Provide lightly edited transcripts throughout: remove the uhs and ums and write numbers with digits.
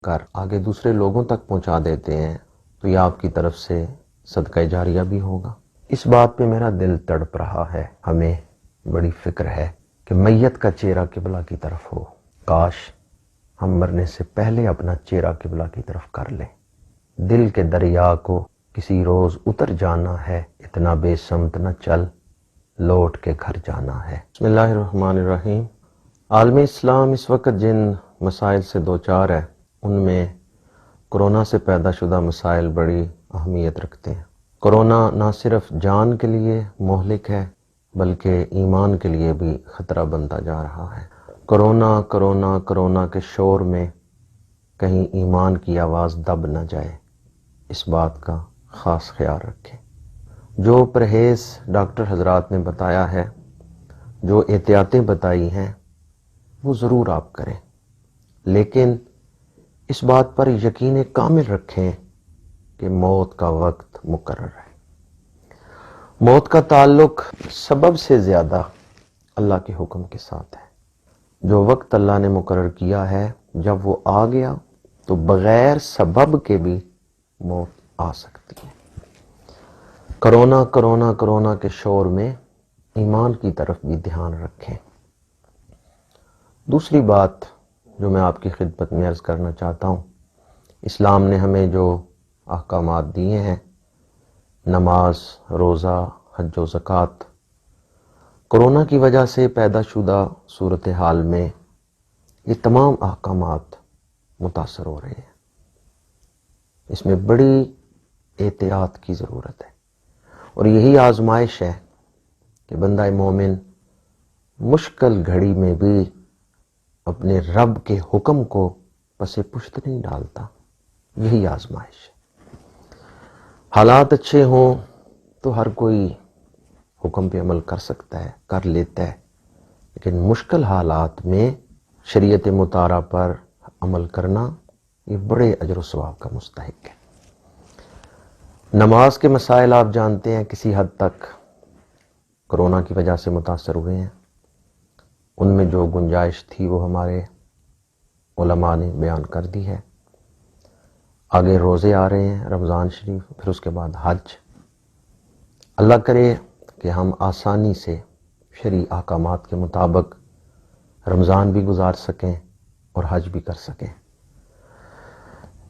کر آگے دوسرے لوگوں تک پہنچا دیتے ہیں تو یہ آپ کی طرف سے صدقہ جاریہ بھی ہوگا۔ اس بات پہ میرا دل تڑپ رہا ہے، ہمیں بڑی فکر ہے کہ میت کا چہرہ قبلہ کی طرف ہو۔ کاش ہم مرنے سے پہلے اپنا چہرہ قبلہ کی طرف کر لیں۔ دل کے دریا کو کسی روز اتر جانا ہے، اتنا بے سمت نہ چل، لوٹ کے گھر جانا ہے۔ بسم اللہ الرحمن الرحیم۔ عالم اسلام اس وقت جن مسائل سے دوچار ہے ان میں کرونا سے پیدا شدہ مسائل بڑی اہمیت رکھتے ہیں۔ کرونا نہ صرف جان کے لیے مہلک ہے بلکہ ایمان کے لیے بھی خطرہ بنتا جا رہا ہے۔ کرونا کرونا کرونا کے شور میں کہیں ایمان کی آواز دب نہ جائے، اس بات کا خاص خیال رکھیں۔ جو پرہیز ڈاکٹر حضرات نے بتایا ہے، جو احتیاطیں بتائی ہیں، وہ ضرور آپ کریں، لیکن اس بات پر یقین کامل رکھیں کہ موت کا وقت مقرر ہے۔ موت کا تعلق سبب سے زیادہ اللہ کے حکم کے ساتھ ہے۔ جو وقت اللہ نے مقرر کیا ہے جب وہ آ گیا تو بغیر سبب کے بھی موت آ سکتی ہے۔ کرونا کرونا کرونا کے شور میں ایمان کی طرف بھی دھیان رکھیں۔ دوسری بات جو میں آپ کی خدمت میں عرض کرنا چاہتا ہوں، اسلام نے ہمیں جو احکامات دیے ہیں، نماز، روزہ، حج و زکوٰۃ، کرونا کی وجہ سے پیدا شدہ صورتحال میں یہ تمام احکامات متاثر ہو رہے ہیں۔ اس میں بڑی احتیاط کی ضرورت ہے، اور یہی آزمائش ہے کہ بندہ مومن مشکل گھڑی میں بھی اپنے رب کے حکم کو پس پشت نہیں ڈالتا۔ یہی آزمائش ہے۔ حالات اچھے ہوں تو ہر کوئی حکم پہ عمل کر سکتا ہے، کر لیتا ہے، لیکن مشکل حالات میں شریعت مطالعہ پر عمل کرنا یہ بڑے اجر و ثواب کا مستحق ہے۔ نماز کے مسائل آپ جانتے ہیں کسی حد تک کرونا کی وجہ سے متاثر ہوئے ہیں۔ ان میں جو گنجائش تھی وہ ہمارے علماء نے بیان کر دی ہے۔ آگے روزے آ رہے ہیں، رمضان شریف، پھر اس کے بعد حج۔ اللہ کرے کہ ہم آسانی سے شرعی احکامات کے مطابق رمضان بھی گزار سکیں اور حج بھی کر سکیں۔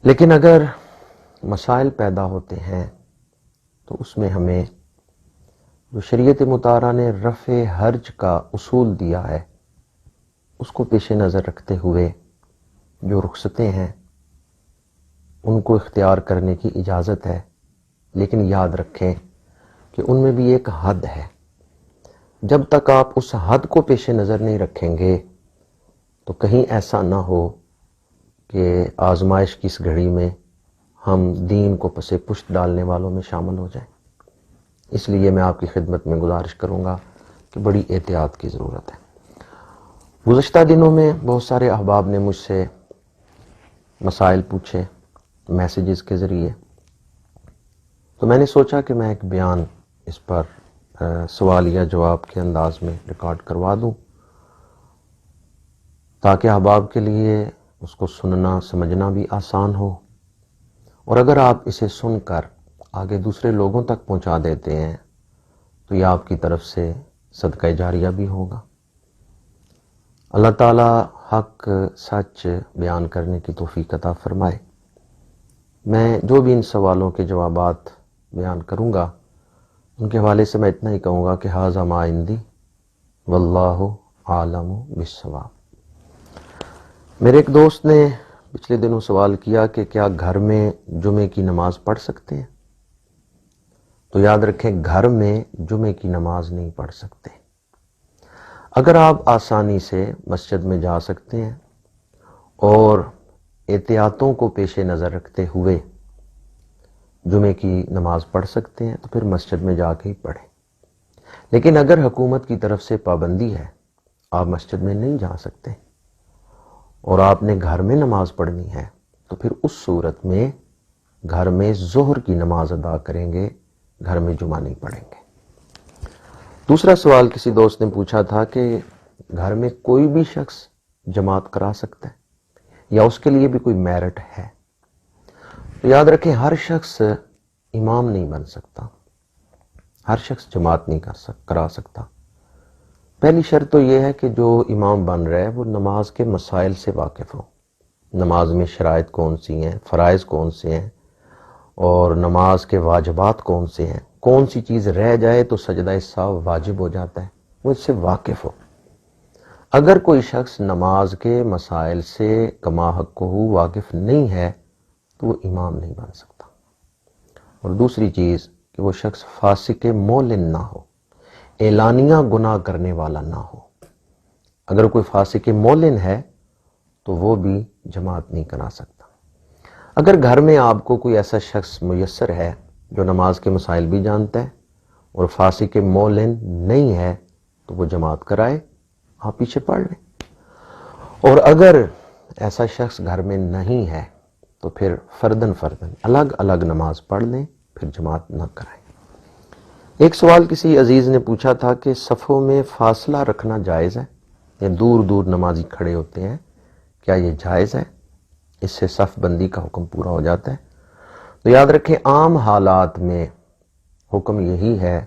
لیکن اگر مسائل پیدا ہوتے ہیں تو اس میں ہمیں جو شریعت مطہرہ نے رفع حرج کا اصول دیا ہے اس کو پیش نظر رکھتے ہوئے جو رخصتیں ہیں ان کو اختیار کرنے کی اجازت ہے، لیکن یاد رکھیں کہ ان میں بھی ایک حد ہے۔ جب تک آپ اس حد کو پیش نظر نہیں رکھیں گے تو کہیں ایسا نہ ہو کہ آزمائش کی اس گھڑی میں ہم دین کو پس پشت ڈالنے والوں میں شامل ہو جائیں۔ اس لیے میں آپ کی خدمت میں گزارش کروں گا کہ بڑی احتیاط کی ضرورت ہے۔ گزشتہ دنوں میں بہت سارے احباب نے مجھ سے مسائل پوچھے میسیجز کے ذریعے، تو میں نے سوچا کہ میں ایک بیان اس پر سوال یا جواب کے انداز میں ریکارڈ کروا دوں تاکہ احباب کے لیے اس کو سننا سمجھنا بھی آسان ہو، اور اگر آپ اسے سن کر آگے دوسرے لوگوں تک پہنچا دیتے ہیں تو یہ آپ کی طرف سے صدقہ جاریہ بھی ہوگا۔ اللہ تعالی حق سچ بیان کرنے کی توفیق عطا فرمائے۔ میں جو بھی ان سوالوں کے جوابات بیان کروں گا ان کے حوالے سے میں اتنا ہی کہوں گا کہ ھذا ما عندی واللہ عالم بالصواب۔ میرے ایک دوست نے پچھلے دنوں سوال کیا کہ کیا گھر میں جمعے کی نماز پڑھ سکتے ہیں؟ تو یاد رکھیں گھر میں جمعے کی نماز نہیں پڑھ سکتے۔ اگر آپ آسانی سے مسجد میں جا سکتے ہیں اور احتیاطوں کو پیش نظر رکھتے ہوئے جمعے کی نماز پڑھ سکتے ہیں تو پھر مسجد میں جا کے ہی پڑھیں۔ لیکن اگر حکومت کی طرف سے پابندی ہے، آپ مسجد میں نہیں جا سکتے اور آپ نے گھر میں نماز پڑھنی ہے تو پھر اس صورت میں گھر میں ظہر کی نماز ادا کریں گے، گھر میں جمعہ نہیں پڑھیں گے۔ دوسرا سوال کسی دوست نے پوچھا تھا کہ گھر میں کوئی بھی شخص جماعت کرا سکتا ہے؟ یا اس کے لیے بھی کوئی میرٹ ہے؟ تو یاد رکھیں ہر شخص امام نہیں بن سکتا، ہر شخص جماعت نہیں کرا سکتا۔ پہلی شرط تو یہ ہے کہ جو امام بن رہا ہے وہ نماز کے مسائل سے واقف ہو، نماز میں شرائط کون سی ہیں، فرائض کون سے ہیں، اور نماز کے واجبات کون سے ہیں، کون سی چیز رہ جائے تو سجدہ سہو واجب ہو جاتا ہے، وہ اس سے واقف ہو۔ اگر کوئی شخص نماز کے مسائل سے کما حق واقف نہیں ہے تو وہ امام نہیں بن سکتا۔ اور دوسری چیز کہ وہ شخص فاسق مولن نہ ہو، اعلانیہ گناہ کرنے والا نہ ہو۔ اگر کوئی فاسق مولن ہے تو وہ بھی جماعت نہیں کرا سکتا۔ اگر گھر میں آپ کو کوئی ایسا شخص میسر ہے جو نماز کے مسائل بھی جانتا ہے اور فاسق مولن نہیں ہے تو وہ جماعت کرائے، آپ پیچھے پڑھ لیں۔ اور اگر ایسا شخص گھر میں نہیں ہے تو پھر فردن الگ الگ نماز پڑھ لیں، پھر جماعت نہ کرائیں۔ ایک سوال کسی عزیز نے پوچھا تھا کہ صفوں میں فاصلہ رکھنا جائز ہے، یا دور دور نمازی کھڑے ہوتے ہیں، کیا یہ جائز ہے؟ اس سے صف بندی کا حکم پورا ہو جاتا ہے؟ تو یاد رکھیں عام حالات میں حکم یہی ہے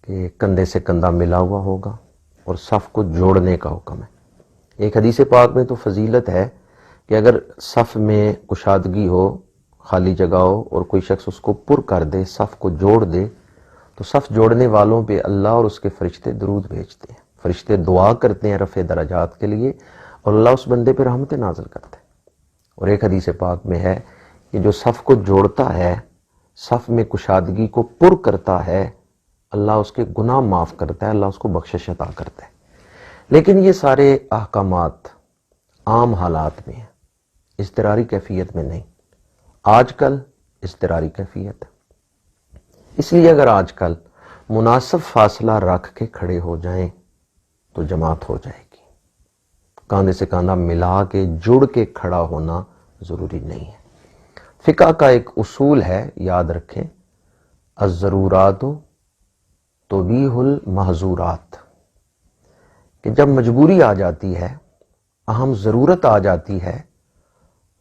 کہ کندھے سے کندھا ملا ہوا ہوگا اور صف کو جوڑنے کا حکم ہے۔ ایک حدیث پاک میں تو فضیلت ہے کہ اگر صف میں کشادگی ہو، خالی جگہ ہو اور کوئی شخص اس کو پر کر دے، صف کو جوڑ دے، تو صف جوڑنے والوں پہ اللہ اور اس کے فرشتے درود بھیجتے ہیں، فرشتے دعا کرتے ہیں رفع درجات کے لیے، اور اللہ اس بندے پہ رحمت نازل کرتا ہے۔ اور ایک حدیث پاک میں ہے کہ جو صف کو جوڑتا ہے، صف میں کشادگی کو پر کرتا ہے، اللہ اس کے گناہ معاف کرتا ہے، اللہ اس کو بخشش عطا کرتا ہے۔ لیکن یہ سارے احکامات عام حالات میں ہیں، اضطراری کیفیت میں نہیں۔ آج کل اضطراری کیفیت ہے، اس لیے اگر آج کل مناسب فاصلہ رکھ کے کھڑے ہو جائیں تو جماعت ہو جائے گی۔ کاندھے سے کاندھا ملا کے جڑ کے کھڑا ہونا ضروری نہیں ہے۔ فقہ کا ایک اصول ہے، یاد رکھیں، الضرورات تبیح المحظورات، کہ جب مجبوری آ جاتی ہے، اہم ضرورت آ جاتی ہے،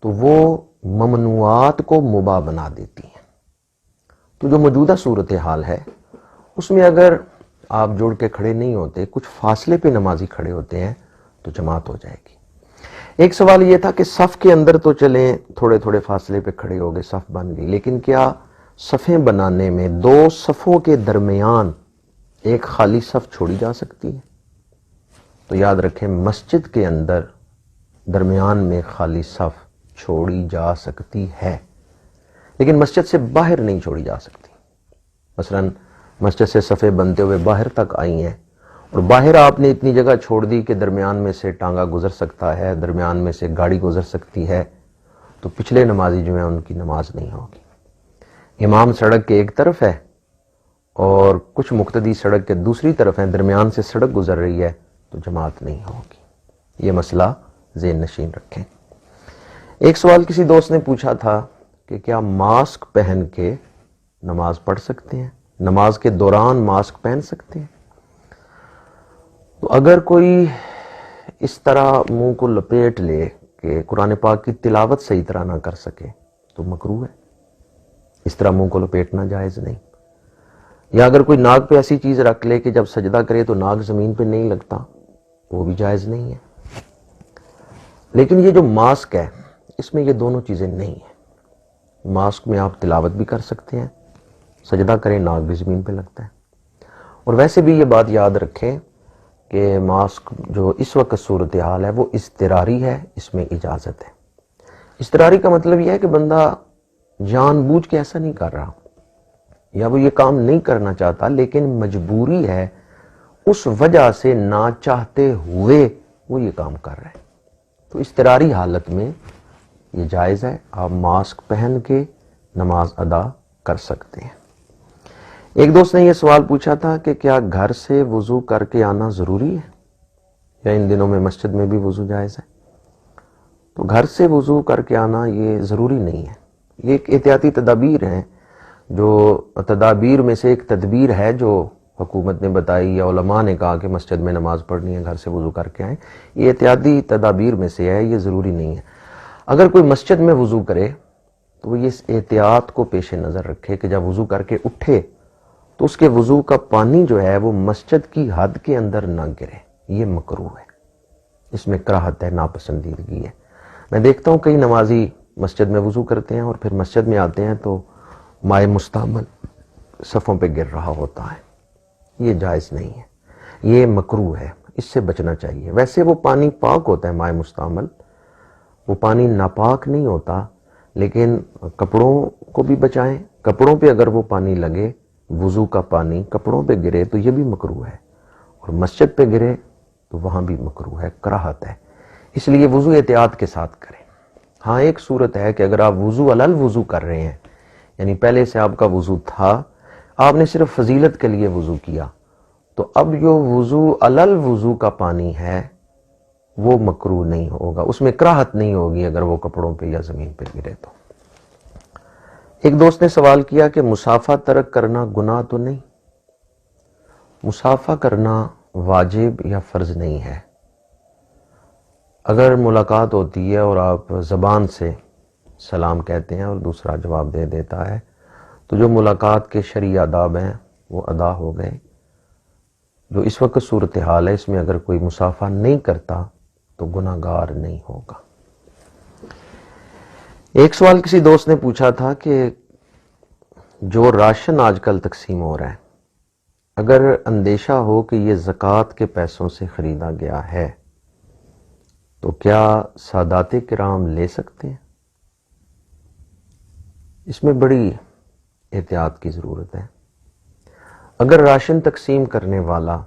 تو وہ ممنوعات کو مباح بنا دیتی ہیں۔ تو جو موجودہ صورتحال ہے اس میں اگر آپ جوڑ کے کھڑے نہیں ہوتے، کچھ فاصلے پہ نمازی کھڑے ہوتے ہیں تو جماعت ہو جائے گی۔ ایک سوال یہ تھا کہ صف کے اندر تو چلیں تھوڑے تھوڑے فاصلے پہ کھڑے ہو گئے، صف بن گئی، لیکن کیا صفیں بنانے میں دو صفوں کے درمیان ایک خالی صف چھوڑی جا سکتی ہے؟ تو یاد رکھیں مسجد کے اندر درمیان میں خالی صف چھوڑی جا سکتی ہے، لیکن مسجد سے باہر نہیں چھوڑی جا سکتی۔ مثلا مسجد سے صفیں بنتے ہوئے باہر تک آئی ہیں، اور باہر آپ نے اتنی جگہ چھوڑ دی کہ درمیان میں سے ٹانگا گزر سکتا ہے، درمیان میں سے گاڑی گزر سکتی ہے، تو پچھلے نمازی جو ہیں ان کی نماز نہیں ہوگی۔ امام سڑک کے ایک طرف ہے اور کچھ مقتدی سڑک کے دوسری طرف ہیں، درمیان سے سڑک گزر رہی ہے تو جماعت نہیں ہوگی۔ یہ مسئلہ ذہن نشین رکھیں۔ ایک سوال کسی دوست نے پوچھا تھا کہ کیا ماسک پہن کے نماز پڑھ سکتے ہیں، نماز کے دوران ماسک پہن سکتے ہیں؟ تو اگر کوئی اس طرح منہ کو لپیٹ لے کہ قرآن پاک کی تلاوت صحیح طرح نہ کر سکے تو مکروہ ہے، اس طرح منہ کو لپیٹنا جائز نہیں۔ یا اگر کوئی ناک پہ ایسی چیز رکھ لے کہ جب سجدہ کرے تو ناک زمین پہ نہیں لگتا، وہ بھی جائز نہیں ہے۔ لیکن یہ جو ماسک ہے اس میں یہ دونوں چیزیں نہیں ہیں۔ ماسک میں آپ تلاوت بھی کر سکتے ہیں، سجدہ کریں ناک بھی زمین پہ لگتا ہے۔ اور ویسے بھی یہ بات یاد رکھیں کہ ماسک جو اس وقت صورتحال ہے وہ اضطراری ہے، اس میں اجازت ہے۔ اضطراری کا مطلب یہ ہے کہ بندہ جان بوجھ کے ایسا نہیں کر رہا، یا وہ یہ کام نہیں کرنا چاہتا لیکن مجبوری ہے، اس وجہ سے نہ چاہتے ہوئے وہ یہ کام کر رہا ہے، تو اضطراری حالت میں یہ جائز ہے، آپ ماسک پہن کے نماز ادا کر سکتے ہیں۔ ایک دوست نے یہ سوال پوچھا تھا کہ کیا گھر سے وضو کر کے آنا ضروری ہے، یا ان دنوں میں مسجد میں بھی وضو جائز ہے؟ تو گھر سے وضو کر کے آنا یہ ضروری نہیں ہے، یہ ایک احتیاطی تدابیر ہیں، جو تدابیر میں سے ایک تدبیر ہے جو حکومت نے بتائی یا علماء نے کہا کہ مسجد میں نماز پڑھنی ہے، گھر سے وضو کر کے آئیں، یہ احتیاطی تدابیر میں سے ہے، یہ ضروری نہیں ہے۔ اگر کوئی مسجد میں وضو کرے تو وہ اس احتیاط کو پیش نظر رکھے کہ جب وضو کر کے اٹھے تو اس کے وضو کا پانی جو ہے وہ مسجد کی حد کے اندر نہ گرے، یہ مکروہ ہے، اس میں کراہت ہے، ناپسندیدگی ہے۔ میں دیکھتا ہوں کئی نمازی مسجد میں وضو کرتے ہیں اور پھر مسجد میں آتے ہیں تو مائع مستعمل صفوں پہ گر رہا ہوتا ہے، یہ جائز نہیں ہے، یہ مکروہ ہے، اس سے بچنا چاہیے۔ ویسے وہ پانی پاک ہوتا ہے، مائع مستعمل، وہ پانی ناپاک نہیں ہوتا، لیکن کپڑوں کو بھی بچائیں۔ کپڑوں پہ اگر وہ پانی لگے، وضو کا پانی کپڑوں پہ گرے تو یہ بھی مکروہ ہے، اور مسجد پہ گرے تو وہاں بھی مکروہ ہے، کراہت ہے، اس لیے وضو احتیاط کے ساتھ کریں۔ ہاں ایک صورت ہے کہ اگر آپ وضو علی الوضو کر رہے ہیں، یعنی پہلے سے آپ کا وضو تھا، آپ نے صرف فضیلت کے لیے وضو کیا، تو اب جو وضو علی الوضو کا پانی ہے وہ مکروہ نہیں ہوگا، اس میں کراہت نہیں ہوگی اگر وہ کپڑوں پہ یا زمین پہ گرے تو۔ ایک دوست نے سوال کیا کہ مصافحہ ترک کرنا گناہ تو نہیں؟ مصافحہ کرنا واجب یا فرض نہیں ہے۔ اگر ملاقات ہوتی ہے اور آپ زبان سے سلام کہتے ہیں اور دوسرا جواب دے دیتا ہے تو جو ملاقات کے شرعی آداب ہیں وہ ادا ہو گئے۔ جو اس وقت صورتحال ہے اس میں اگر کوئی مصافحہ نہیں کرتا تو گناہ گار نہیں ہوگا۔ ایک سوال کسی دوست نے پوچھا تھا کہ جو راشن آج کل تقسیم ہو رہا ہے، اگر اندیشہ ہو کہ یہ زکوٰۃ کے پیسوں سے خریدا گیا ہے تو کیا سادات کرام لے سکتے ہیں؟ اس میں بڑی احتیاط کی ضرورت ہے۔ اگر راشن تقسیم کرنے والا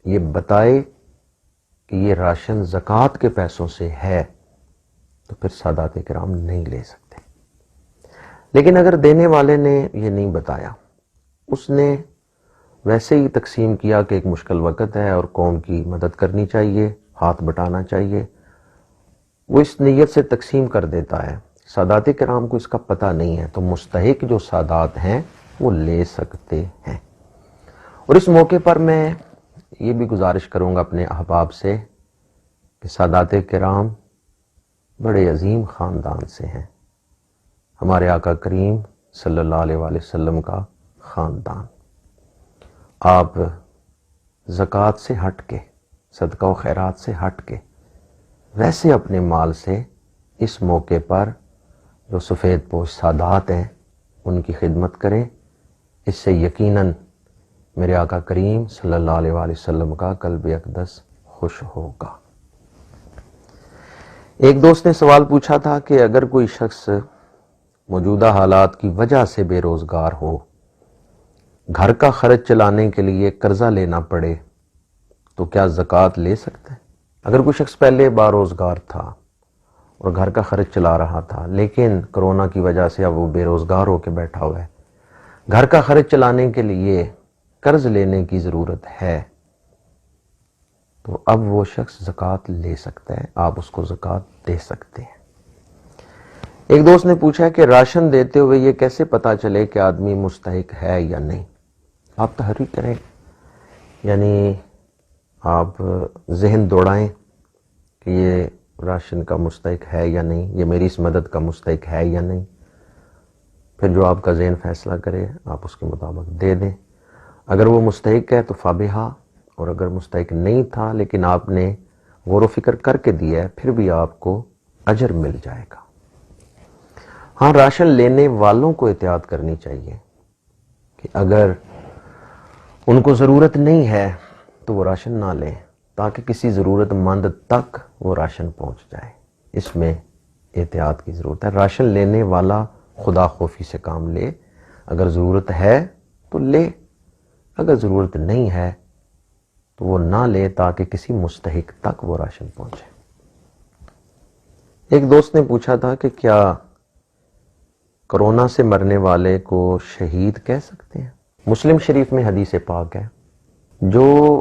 یہ بتائے کہ یہ راشن زکوٰۃ کے پیسوں سے ہے تو پھر سادات کرام نہیں لے سکتے، لیکن اگر دینے والے نے یہ نہیں بتایا، اس نے ویسے ہی تقسیم کیا کہ ایک مشکل وقت ہے اور قوم کی مدد کرنی چاہیے، ہاتھ بٹانا چاہیے، وہ اس نیت سے تقسیم کر دیتا ہے، سادات کرام کو اس کا پتہ نہیں ہے، تو مستحق جو سادات ہیں وہ لے سکتے ہیں۔ اور اس موقع پر میں یہ بھی گزارش کروں گا اپنے احباب سے کہ سادات کرام بڑے عظیم خاندان سے ہیں، ہمارے آقا کریم صلی اللہ علیہ وآلہ وسلم کا خاندان۔ آپ زکوٰۃ سے ہٹ کے، صدقہ و خیرات سے ہٹ کے ویسے اپنے مال سے اس موقع پر جو سفید پوش سادات ہیں ان کی خدمت کریں، اس سے یقیناً میرے آقا کریم صلی اللہ علیہ وآلہ وسلم کا قلب اقدس خوش ہوگا۔ ایک دوست نے سوال پوچھا تھا کہ اگر کوئی شخص موجودہ حالات کی وجہ سے بے روزگار ہو، گھر کا خرچ چلانے کے لیے قرضہ لینا پڑے تو کیا زکوٰۃ لے سکتا ہے؟ اگر کوئی شخص پہلے باروزگار تھا اور گھر کا خرچ چلا رہا تھا، لیکن کرونا کی وجہ سے اب وہ بے روزگار ہو کے بیٹھا ہوا ہے، گھر کا خرچ چلانے کے لیے قرض لینے کی ضرورت ہے، تو اب وہ شخص زکوٰۃ لے سکتا ہے، آپ اس کو زکوٰۃ دے سکتے ہیں۔ ایک دوست نے پوچھا کہ راشن دیتے ہوئے یہ کیسے پتا چلے کہ آدمی مستحق ہے یا نہیں؟ آپ تحریک کریں، یعنی آپ ذہن دوڑائیں کہ یہ راشن کا مستحق ہے یا نہیں، یہ میری اس مدد کا مستحق ہے یا نہیں، پھر جو آپ کا ذہن فیصلہ کرے آپ اس کے مطابق دے دیں۔ اگر وہ مستحق ہے تو فابہا، اور اگر مستحق نہیں تھا لیکن آپ نے غور و فکر کر کے دیا ہے پھر بھی آپ کو اجر مل جائے گا۔ ہاں راشن لینے والوں کو احتیاط کرنی چاہیے کہ اگر ان کو ضرورت نہیں ہے تو وہ راشن نہ لیں، تاکہ کسی ضرورت مند تک وہ راشن پہنچ جائے، اس میں احتیاط کی ضرورت ہے۔ راشن لینے والا خدا خوفی سے کام لے، اگر ضرورت ہے تو لے، اگر ضرورت نہیں ہے تو وہ نہ لے تاکہ کسی مستحق تک وہ راشن پہنچے۔ ایک دوست نے پوچھا تھا کہ کیا کرونا سے مرنے والے کو شہید کہہ سکتے ہیں؟ مسلم شریف میں حدیث پاک ہے، جو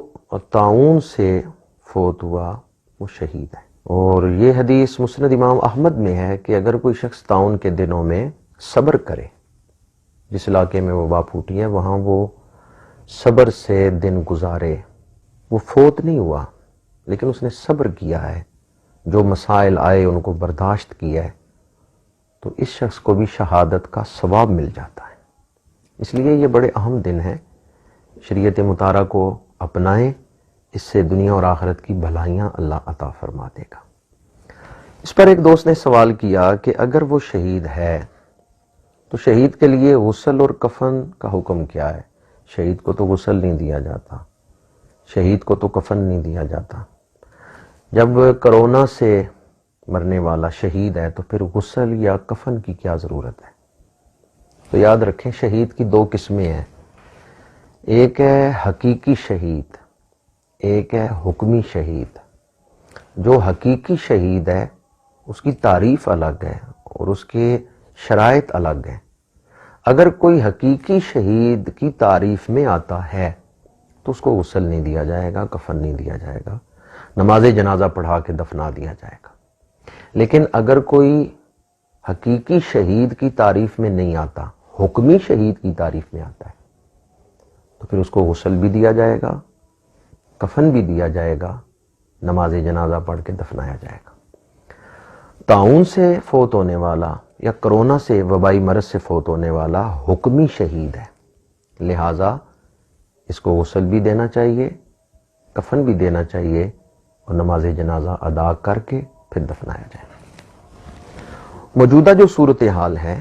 طاعون سے فوت ہوا وہ شہید ہے، اور یہ حدیث مسند امام احمد میں ہے کہ اگر کوئی شخص طاعون کے دنوں میں صبر کرے، جس علاقے میں وبا پھوٹی ہے وہاں وہ صبر سے دن گزارے، وہ فوت نہیں ہوا لیکن اس نے صبر کیا ہے، جو مسائل آئے ان کو برداشت کیا ہے، تو اس شخص کو بھی شہادت کا ثواب مل جاتا ہے۔ اس لیے یہ بڑے اہم دن ہیں، شریعت مطہرہ کو اپنائیں، اس سے دنیا اور آخرت کی بھلائیاں اللہ عطا فرما دے گا۔ اس پر ایک دوست نے سوال کیا کہ اگر وہ شہید ہے تو شہید کے لیے غسل اور کفن کا حکم کیا ہے؟ شہید کو تو غسل نہیں دیا جاتا، شہید کو تو کفن نہیں دیا جاتا۔ جب کرونا سے مرنے والا شہید ہے تو پھر غسل یا کفن کی کیا ضرورت ہے؟ تو یاد رکھیں، شہید کی دو قسمیں ہیں، ایک ہے حقیقی شہید، ایک ہے حکمی شہید۔ جو حقیقی شہید ہے اس کی تعریف الگ ہے اور اس کے شرائط الگ ہیں۔ اگر کوئی حقیقی شہید کی تعریف میں آتا ہے تو اس کو غسل نہیں دیا جائے گا، کفن نہیں دیا جائے گا، نماز جنازہ پڑھا کے دفنا دیا جائے گا۔ لیکن اگر کوئی حقیقی شہید کی تعریف میں نہیں آتا، حکمی شہید کی تعریف میں آتا ہے، تو پھر اس کو غسل بھی دیا جائے گا، کفن بھی دیا جائے گا، نماز جنازہ پڑھ کے دفنایا جائے گا۔ طاعون سے فوت ہونے والا یا کرونا سے وبائی مرض سے فوت ہونے والا حکمی شہید ہے، لہٰذا اس کو غسل بھی دینا چاہیے، کفن بھی دینا چاہیے اور نماز جنازہ ادا کر کے پھر دفنایا جائے۔ موجودہ جو صورتحال ہے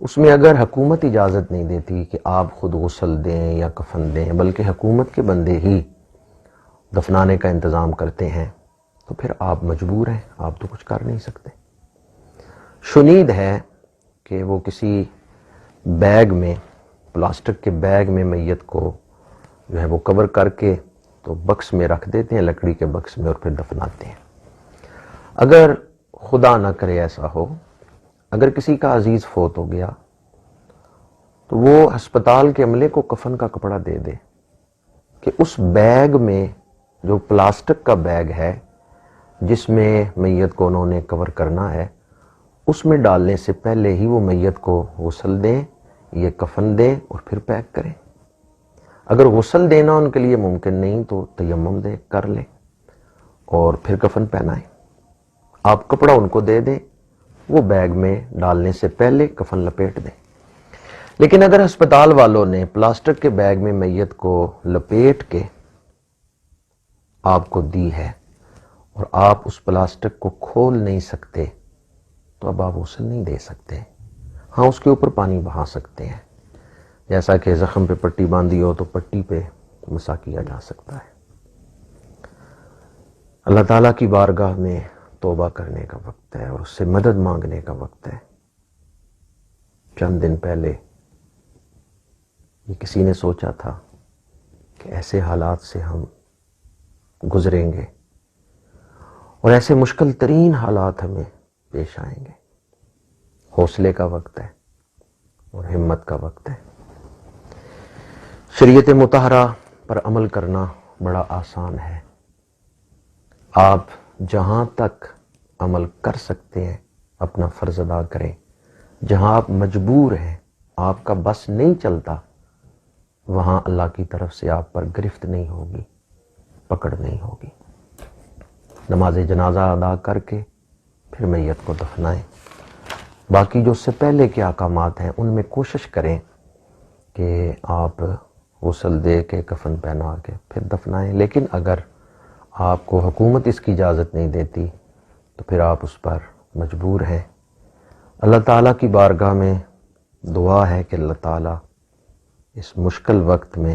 اس میں اگر حکومت اجازت نہیں دیتی کہ آپ خود غسل دیں یا کفن دیں، بلکہ حکومت کے بندے ہی دفنانے کا انتظام کرتے ہیں، تو پھر آپ مجبور ہیں، آپ تو کچھ کر نہیں سکتے۔ شنید ہے کہ وہ کسی بیگ میں، پلاسٹک کے بیگ میں میت کو جو ہے وہ کور کر کے تو بکس میں رکھ دیتے ہیں، لکڑی کے بکس میں، اور پھر دفناتے ہیں۔ اگر خدا نہ کرے ایسا ہو، اگر کسی کا عزیز فوت ہو گیا تو وہ ہسپتال کے عملے کو کفن کا کپڑا دے دے کہ اس بیگ میں، جو پلاسٹک کا بیگ ہے جس میں میت کو انہوں نے کور کرنا ہے، اس میں ڈالنے سے پہلے ہی وہ میت کو غسل دیں، یہ کفن دیں اور پھر پیک کریں۔ اگر غسل دینا ان کے لیے ممکن نہیں تو تیمم دے کر لیں اور پھر کفن پہنائیں۔ آپ کپڑا ان کو دے دیں، وہ بیگ میں ڈالنے سے پہلے کفن لپیٹ دیں۔ لیکن اگر ہسپتال والوں نے پلاسٹک کے بیگ میں میت کو لپیٹ کے آپ کو دی ہے اور آپ اس پلاسٹک کو کھول نہیں سکتے، تو اب آپ غسل نہیں دے سکتے۔ ہاں، اس کے اوپر پانی بہا سکتے ہیں، جیسا کہ زخم پہ پٹی باندھی ہو تو پٹی پہ مسا کیا جا سکتا ہے۔ اللہ تعالیٰ کی بارگاہ میں توبہ کرنے کا وقت ہے اور اس سے مدد مانگنے کا وقت ہے۔ چند دن پہلے یہ کسی نے سوچا تھا کہ ایسے حالات سے ہم گزریں گے اور ایسے مشکل ترین حالات ہمیں پیش آئیں گے؟ حوصلے کا وقت ہے اور ہمت کا وقت ہے۔ شریعت مطہرہ پر عمل کرنا بڑا آسان ہے۔ آپ جہاں تک عمل کر سکتے ہیں اپنا فرض ادا کریں، جہاں آپ مجبور ہیں، آپ کا بس نہیں چلتا، وہاں اللہ کی طرف سے آپ پر گرفت نہیں ہوگی، پکڑ نہیں ہوگی۔ نماز جنازہ ادا کر کے پھر میت کو دفنائیں۔ باقی جو اس سے پہلے کے احکامات ہیں ان میں کوشش کریں کہ آپ غسل دے کے کفن پہنا کے پھر دفنائیں۔ لیکن اگر آپ کو حکومت اس کی اجازت نہیں دیتی تو پھر آپ اس پر مجبور ہیں۔ اللہ تعالیٰ کی بارگاہ میں دعا ہے کہ اللہ تعالیٰ اس مشکل وقت میں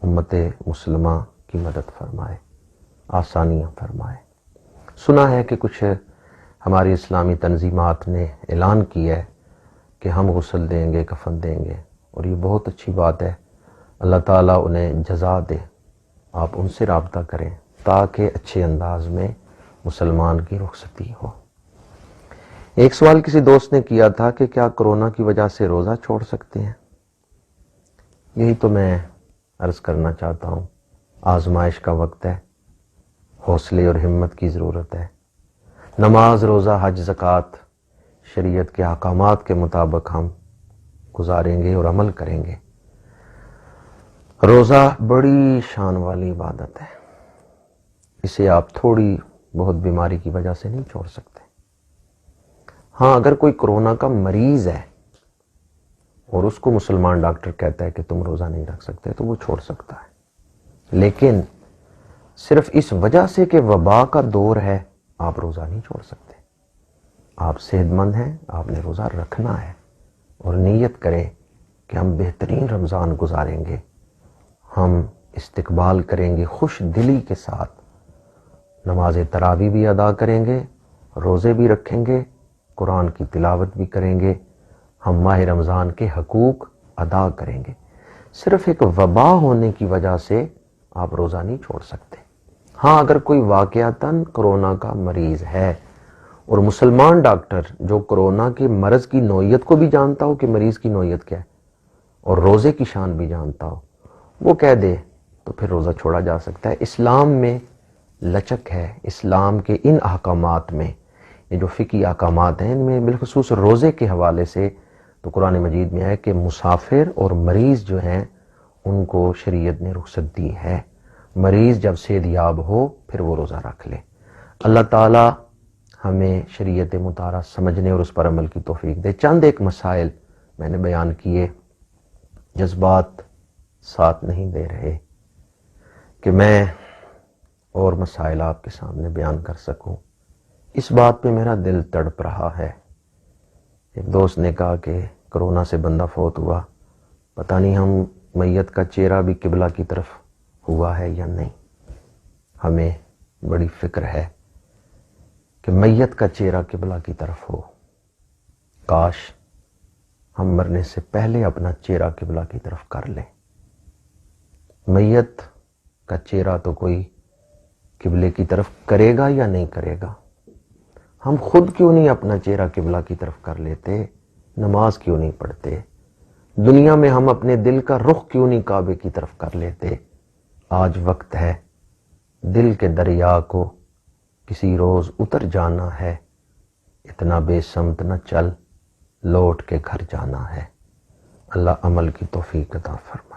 امت مسلمہ کی مدد فرمائے، آسانیاں فرمائے۔ سنا ہے کہ کچھ ہماری اسلامی تنظیمات نے اعلان کیا ہے کہ ہم غسل دیں گے، کفن دیں گے، اور یہ بہت اچھی بات ہے۔ اللہ تعالیٰ انہیں جزا دے۔ آپ ان سے رابطہ کریں تاکہ اچھے انداز میں مسلمان کی رخصتی ہو۔ ایک سوال کسی دوست نے کیا تھا کہ کیا کرونا کی وجہ سے روزہ چھوڑ سکتے ہیں؟ یہی تو میں عرض کرنا چاہتا ہوں، آزمائش کا وقت ہے، حوصلے اور ہمت کی ضرورت ہے۔ نماز، روزہ، حج، زکوٰۃ شریعت کے احکامات کے مطابق ہم گزاریں گے اور عمل کریں گے۔ روزہ بڑی شان والی عبادت ہے، اسے آپ تھوڑی بہت بیماری کی وجہ سے نہیں چھوڑ سکتے۔ ہاں، اگر کوئی کرونا کا مریض ہے اور اس کو مسلمان ڈاکٹر کہتا ہے کہ تم روزہ نہیں رکھ سکتے تو وہ چھوڑ سکتا ہے، لیکن صرف اس وجہ سے کہ وبا کا دور ہے آپ روزہ نہیں چھوڑ سکتے۔ آپ صحت مند ہیں، آپ نے روزہ رکھنا ہے اور نیت کریں کہ ہم بہترین رمضان گزاریں گے، ہم استقبال کریں گے خوش دلی کے ساتھ، نماز تراویح بھی ادا کریں گے، روزے بھی رکھیں گے، قرآن کی تلاوت بھی کریں گے، ہم ماہ رمضان کے حقوق ادا کریں گے۔ صرف ایک وبا ہونے کی وجہ سے آپ روزہ نہیں چھوڑ سکتے۔ ہاں، اگر کوئی واقعتاً کرونا کا مریض ہے اور مسلمان ڈاکٹر جو کرونا کے مرض کی نوعیت کو بھی جانتا ہو کہ مریض کی نوعیت کیا ہے اور روزے کی شان بھی جانتا ہو، وہ کہہ دے تو پھر روزہ چھوڑا جا سکتا ہے۔ اسلام میں لچک ہے، اسلام کے ان احکامات میں، یہ جو فقہی احکامات ہیں ان میں بالخصوص روزے کے حوالے سے تو قرآن مجید میں ہے کہ مسافر اور مریض جو ہیں ان کو شریعت نے رخصت دی ہے، مریض جب صحت یاب ہو پھر وہ روزہ رکھ لے۔ اللہ تعالی ہمیں شریعت مطالعہ سمجھنے اور اس پر عمل کی توفیق دے۔ چند ایک مسائل میں نے بیان کیے، جذبات ساتھ نہیں دے رہے کہ میں اور مسائل آپ کے سامنے بیان کر سکوں۔ اس بات پہ میرا دل تڑپ رہا ہے۔ ایک دوست نے کہا کہ کرونا سے بندہ فوت ہوا، پتہ نہیں ہم میت کا چہرہ بھی قبلہ کی طرف ہوا ہے یا نہیں۔ ہمیں بڑی فکر ہے کہ میت کا چہرہ قبلہ کی طرف ہو۔ کاش ہم مرنے سے پہلے اپنا چہرہ قبلہ کی طرف کر لیں۔ میت کا چہرہ تو کوئی قبلے کی طرف کرے گا یا نہیں کرے گا، ہم خود کیوں نہیں اپنا چہرہ قبلہ کی طرف کر لیتے؟ نماز کیوں نہیں پڑھتے؟ دنیا میں ہم اپنے دل کا رخ کیوں نہیں کعبے کی طرف کر لیتے؟ آج وقت ہے، دل کے دریا کو کسی روز اتر جانا ہے، اتنا بے سمت نہ چل، لوٹ کے گھر جانا ہے۔ اللہ عمل کی توفیق عطا فرمائے۔